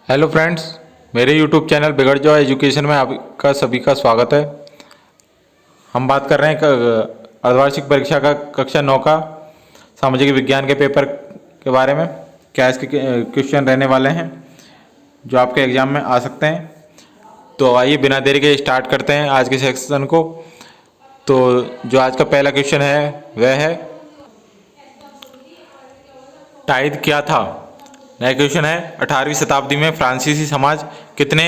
Hello friends, मेरे YouTube channel बिगड़ जाओ एजुकेशन में आपका सभी का स्वागत है। हम बात कर रहे हैं अर्धवार्षिक परीक्षा का कक्षा 9 का सामाजिक विज्ञान के पेपर के बारे में। क्या इसके क्वेश्चन रहने वाले हैं जो आपके एग्जाम में आ सकते हैं। तो आइए बिना देरी के स्टार्ट करते हैं आज के सेक्शन को। तो जो आज का पहला क्वेश्चन है वह है, टाइद क्या था। नया क्वेश्चन है, 18वीं शताब्दी में फ्रांसीसी समाज कितने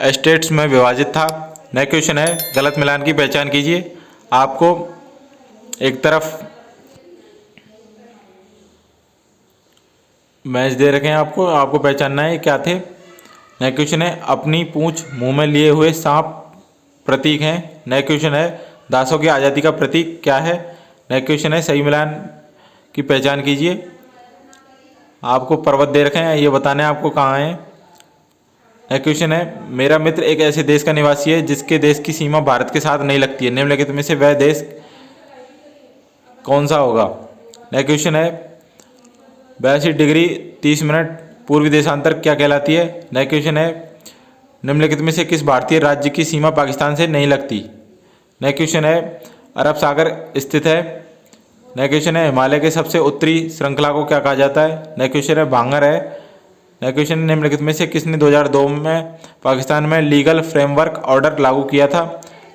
एस्टेट्स में विभाजित था। नया क्वेश्चन है, गलत मिलान की पहचान कीजिए। आपको एक तरफ मैच दे रखे हैं, आपको पहचानना है क्या थे। नया क्वेश्चन है, अपनी पूंछ मुंह में लिए हुए सांप प्रतीक हैं। नया क्वेश्चन है, दासों की आज़ादी का प्रतीक क्या है। नया क्वेश्चन है, सही मिलान की पहचान कीजिए। आपको पर्वत दे रखे हैं, ये बताना है आपको कहाँ है। नेक्स्ट क्वेश्चन है, मेरा मित्र एक ऐसे देश का निवासी है जिसके देश की सीमा भारत के साथ नहीं लगती है। निम्नलिखित में से वह देश कौन सा होगा। नेक्स्ट क्वेश्चन है, 82 डिग्री 30 मिनट पूर्वी देशांतर क्या कहलाती है। नेक्स्ट क्वेश्चन है, निम्नलिखित में से किस भारतीय राज्य की सीमा पाकिस्तान से नहीं लगती। नेक्स्ट क्वेश्चन है, अरब सागर स्थित है। नेक्स्ट क्वेश्चन है, हिमालय के सबसे उत्तरी श्रृंखला को क्या कहा जाता है। नेक्स्ट क्वेश्चन है, भांगर है। नेक्स्ट क्वेश्चन, निम्नलिखित में से किसने 2002 में पाकिस्तान में लीगल फ्रेमवर्क ऑर्डर लागू किया था।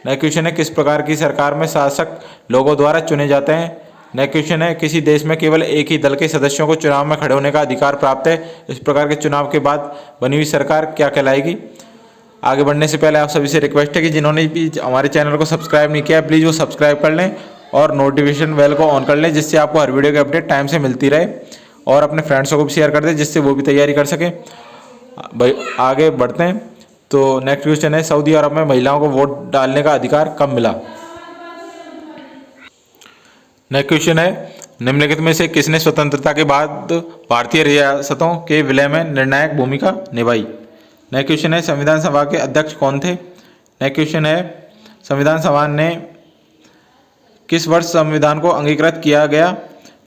नेक्स्ट क्वेश्चन है, किस प्रकार की सरकार में शासक लोगों द्वारा चुने जाते हैं। नेक्स्ट क्वेश्चन है, किसी देश में केवल एक ही दल के सदस्यों को चुनाव में खड़े होने का अधिकार प्राप्त है। इस प्रकार के चुनाव के बाद बनी हुई सरकार क्या कहलाएगी। आगे बढ़ने से पहले आप सभी से रिक्वेस्ट है कि जिन्होंने भी हमारे चैनल को सब्सक्राइब नहीं किया है प्लीज़ वो सब्सक्राइब कर लें और नोटिफिकेशन बेल को ऑन कर लें, जिससे आपको हर वीडियो की अपडेट टाइम से मिलती रहे। और अपने फ्रेंड्सों को भी शेयर कर दें जिससे वो भी तैयारी कर सकें। भाई आगे बढ़ते हैं। तो नेक्स्ट क्वेश्चन है, सऊदी अरब में महिलाओं को वोट डालने का अधिकार कब मिला। नेक्स्ट क्वेश्चन है, निम्नलिखित में से किसने स्वतंत्रता के बाद भारतीय रियासतों के विलय में निर्णायक भूमिका निभाई। नेक्स्ट क्वेश्चन है, संविधान सभा के अध्यक्ष कौन थे। नेक्स्ट क्वेश्चन है, संविधान सभा ने किस वर्ष संविधान को अंगीकृत किया गया।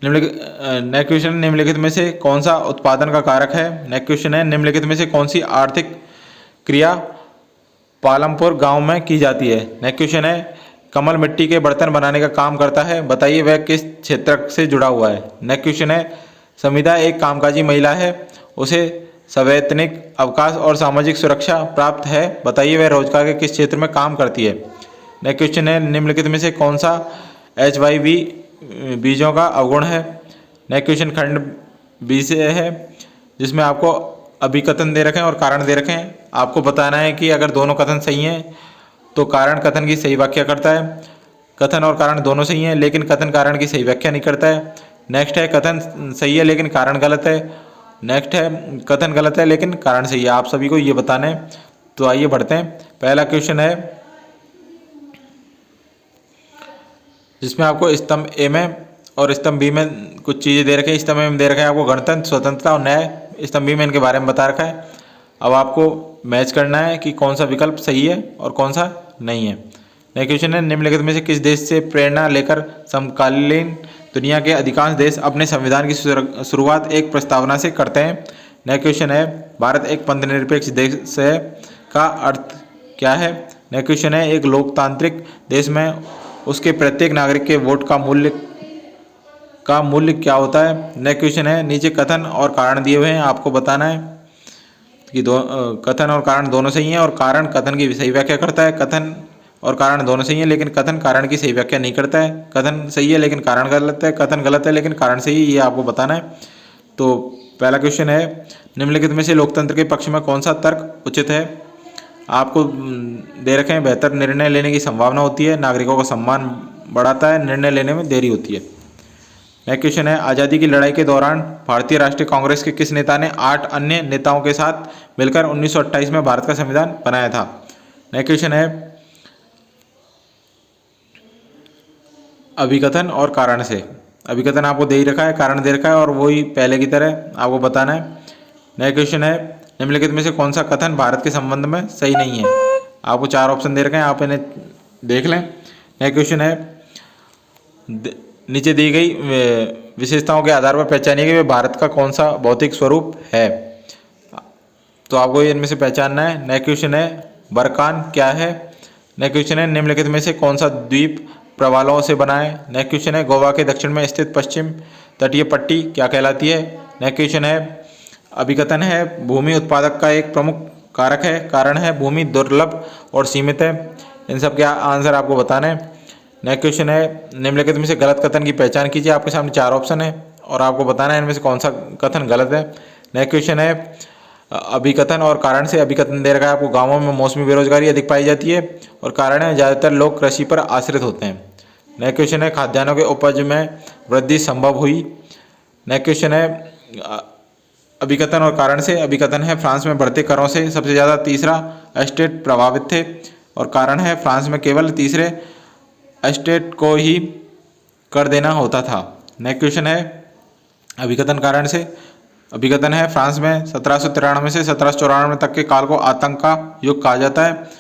नेक्स्ट क्वेश्चन, निम्नलिखित में से कौन सा उत्पादन का कारक है। नेक्स्ट क्वेश्चन है, निम्नलिखित में से कौन सी आर्थिक क्रिया पालमपुर गांव में की जाती है। नेक्स्ट क्वेश्चन है, कमल मिट्टी के बर्तन बनाने का काम करता है, बताइए वह किस क्षेत्र से जुड़ा हुआ है। नेक्स्ट क्वेश्चन है, संविदा एक कामकाजी महिला है, उसे सवैतनिक अवकाश और सामाजिक सुरक्षा प्राप्त है, बताइए वह रोजगार के किस क्षेत्र में काम करती है। नेक्स्ट क्वेश्चन है, निम्नलिखित में से कौन सा HIV बीजों का अवगुण है। नेक्स्ट क्वेश्चन खंड बी से है, जिसमें आपको अभिकथन दे रखे हैं और कारण दे रखे हैं। आपको बताना है कि अगर दोनों कथन सही हैं तो कारण कथन की सही व्याख्या करता है। कथन और कारण दोनों सही हैं लेकिन कथन कारण की सही व्याख्या नहीं करता है। नेक्स्ट है, कथन सही है लेकिन कारण गलत है। नेक्स्ट है, कथन गलत है लेकिन कारण सही है। आप सभी को ये बताना है। तो आइए बढ़ते हैं। पहला क्वेश्चन है, जिसमें आपको स्तंभ ए में और स्तंभ बी में कुछ चीज़ें दे रखी है। स्तंभ ए में दे रखा है आपको गणतंत्र, स्वतंत्रता और न्याय। स्तंभ बी में इनके बारे में बता रखा है। अब आपको मैच करना है कि कौन सा विकल्प सही है और कौन सा नहीं है। नेक्स्ट क्वेश्चन है, निम्नलिखित में से किस देश से प्रेरणा लेकर समकालीन दुनिया के अधिकांश देश अपने संविधान की शुरुआत एक प्रस्तावना से करते हैं। नेक्स्ट क्वेश्चन है, भारत एक पंथनिरपेक्ष देश है का अर्थ क्या है। नेक्स्ट क्वेश्चन है, एक लोकतांत्रिक देश में उसके प्रत्येक नागरिक के वोट का मूल्य क्या होता है। नेक्स्ट क्वेश्चन है, नीचे कथन और कारण दिए हुए हैं, आपको बताना है कि कथन और कारण दोनों सही हैं और कारण कथन की सही व्याख्या करता है। कथन और कारण दोनों सही हैं लेकिन कथन कारण की सही व्याख्या नहीं करता है। कथन सही है लेकिन कारण गलत है। कथन गलत है लेकिन कारण सही है, ये आपको बताना है। तो पहला क्वेश्चन है, निम्नलिखित में से लोकतंत्र के पक्ष में कौन सा तर्क उचित है। आपको दे रखे हैं, बेहतर निर्णय लेने की संभावना होती है, नागरिकों का सम्मान बढ़ाता है, निर्णय लेने में देरी होती है। नेक्स्ट क्वेश्चन है, आज़ादी की लड़ाई के दौरान भारतीय राष्ट्रीय कांग्रेस के किस नेता ने 8 अन्य नेताओं के साथ मिलकर 1928 में भारत का संविधान बनाया था। नेक्स्ट क्वेश्चन है, अभिकथन और कारण से। अभिकथन आपको दे ही रखा है, कारण दे रखा है और वही पहले की तरह आपको बताना है। नेक्स्ट क्वेश्चन है, निम्नलिखित में से कौन सा कथन भारत के संबंध में सही नहीं है। आपको 4 ऑप्शन दे रखे हैं, आप इन्हें देख लें। नेक्स्ट क्वेश्चन है, नीचे दी गई विशेषताओं के आधार पर पहचानिए कि वे भारत का कौन सा भौतिक स्वरूप है। तो आपको इनमें से पहचानना है। नेक्स्ट क्वेश्चन है बरकान क्या है। नेक्स्ट क्वेश्चन है निम्नलिखित में से कौन सा द्वीप प्रवालों से बना है। नेक्स्ट क्वेश्चन है गोवा के दक्षिण में स्थित पश्चिम तटीय पट्टी क्या कहलाती है। नेक्स्ट क्वेश्चन है अभिकथन है भूमि उत्पादक का एक प्रमुख कारक है, कारण है भूमि दुर्लभ और सीमित है। इन सब के आंसर आपको बताने हैं। नेक्स्ट क्वेश्चन है निम्नलिखित में से गलत कथन की पहचान कीजिए। आपके सामने 4 ऑप्शन है और आपको बताना है इनमें से कौन सा कथन गलत है। नेक्स्ट क्वेश्चन है अभिकथन और कारण से अभिकथन दे रखा है आपको गांवों में मौसमी बेरोजगारी अधिक पाई जाती है और कारण है ज़्यादातर लोग कृषि पर आश्रित होते हैं। नेक्स्ट क्वेश्चन है खाद्यान्नों के उपज में वृद्धि संभव हुई। नेक्स्ट क्वेश्चन है अभिकथन और कारण से अभिकथन है फ्रांस में बढ़ते करों से सबसे ज़्यादा तीसरा एस्टेट प्रभावित थे और कारण है फ्रांस में केवल तीसरे एस्टेट को ही कर देना होता था। नेक्स्ट क्वेश्चन है अभिकथन कारण से अभिकथन है फ्रांस में 1793 से 1794 तक के काल को आतंक का युग कहा जाता है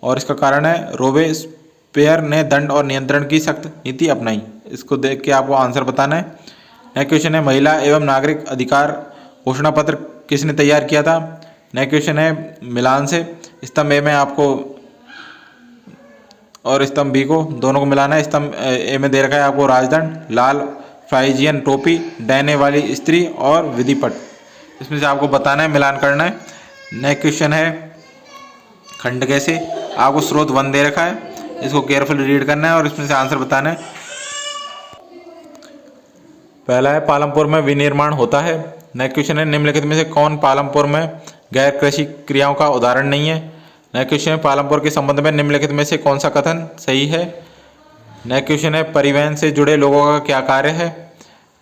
और इसका कारण है रोबेस्पियर ने दंड और नियंत्रण की सख्त नीति अपनाई। इसको देख के आपको आंसर बताना है। नेक्स्ट क्वेश्चन है महिला एवं नागरिक अधिकार घोषणा पत्र किसने तैयार किया था। नेक्स्ट क्वेश्चन है मिलान से स्तंभ ए में आपको और स्तंभ बी को दोनों को मिलाना है। स्तंभ ए में दे रखा है आपको राजदंड, लाल फ्राइजियन टोपी, डैने वाली स्त्री और विधिपट। इसमें से आपको बताना है, मिलान करना है। नेक्स्ट क्वेश्चन है खंड कैसे, आपको स्रोत 1 दे रखा है, इसको केयरफुली रीड करना है और इसमें से आंसर बताना है। पहला है पालमपुर में विनिर्माण होता है। नेक्स्ट क्वेश्चन है निम्नलिखित में से कौन पालमपुर में गैर कृषि क्रियाओं का उदाहरण नहीं है। नेक्स्ट क्वेश्चन है पालमपुर के संबंध में निम्नलिखित में से कौन सा कथन सही है। नेक्स्ट क्वेश्चन है परिवहन से जुड़े लोगों का क्या कार्य है।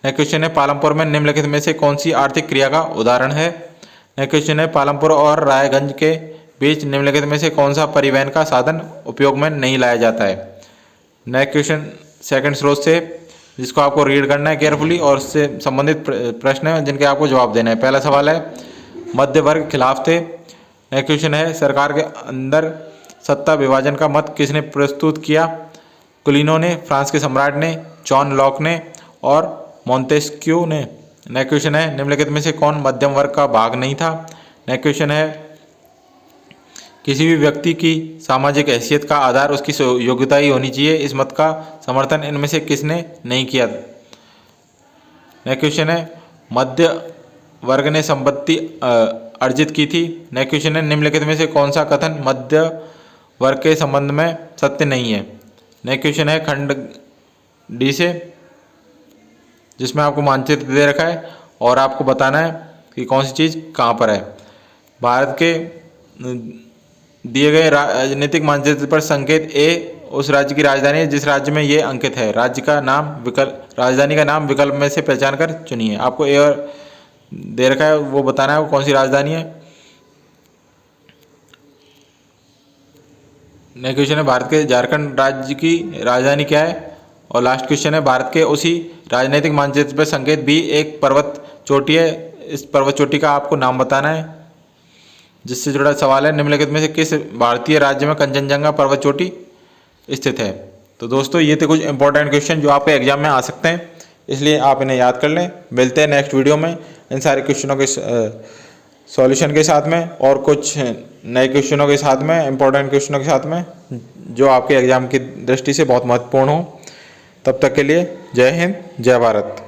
नेक्स्ट क्वेश्चन है पालमपुर में निम्नलिखित में से कौन सी आर्थिक क्रिया का उदाहरण है। नेक्स्ट क्वेश्चन है पालमपुर और रायगंज के बीच निम्नलिखित में से कौन सा परिवहन का साधन उपयोग में नहीं लाया जाता है। नेक्स्ट क्वेश्चन सेकंड स्रोत से जिसको आपको रीड करना है केयरफुली और उससे संबंधित प्रश्न है जिनके आपको जवाब देना है। पहला सवाल है मध्य वर्ग खिलाफ थे। नेक्स्ट क्वेश्चन है सरकार के अंदर सत्ता विभाजन का मत किसने प्रस्तुत किया। कुलीनो ने, फ्रांस के सम्राट ने, जॉन लॉक ने और मोंटेस्क्यू ने। नेक्स्ट क्वेश्चन है निम्नलिखित में से कौन मध्यम वर्ग का भाग नहीं था। नेक्स्ट क्वेश्चन है किसी भी व्यक्ति की सामाजिक हैसियत का आधार उसकी योग्यता ही होनी चाहिए, इस मत का समर्थन इनमें से किसने नहीं किया। नेक्स्ट क्वेश्चन है मध्य वर्ग ने संपत्ति अर्जित की थी। नेक्स्ट क्वेश्चन है निम्नलिखित में से कौन सा कथन मध्य वर्ग के संबंध में सत्य नहीं है। नेक्स्ट क्वेश्चन है खंड डी से जिसमें आपको मानचित्र दे रखा है और आपको बताना है कि कौन सी चीज़ कहाँ पर है। भारत के दिए गए राजनीतिक मानचित्र पर संकेत ए उस राज्य की राजधानी है जिस राज्य में ये अंकित है। राज्य का नाम विकल्प, राजधानी का नाम विकल्प में से पहचान कर चुनिए। आपको ए और दे रखा है वो बताना है वो कौन सी राजधानी है। नेक्स्ट क्वेश्चन है भारत के झारखंड राज्य की राजधानी क्या है। और लास्ट क्वेश्चन है भारत के उसी राजनीतिक मानचित्र पर संकेत बी एक पर्वत चोटी है, इस पर्वत चोटी का आपको नाम बताना है। जिससे जुड़ा सवाल है निम्नलिखित में से किस भारतीय राज्य में कंचनजंगा पर्वत चोटी स्थित है। तो दोस्तों ये थे कुछ इंपॉर्टेंट क्वेश्चन जो आपके एग्जाम में आ सकते हैं, इसलिए आप इन्हें याद कर लें। मिलते हैं नेक्स्ट वीडियो में इन सारे क्वेश्चनों के सॉल्यूशन के साथ में और कुछ नए क्वेश्चनों के साथ में, इंपॉर्टेंट क्वेश्चनों के साथ में जो आपके एग्जाम की दृष्टि से बहुत महत्वपूर्ण हो। तब तक के लिए जय हिंद, जय भारत।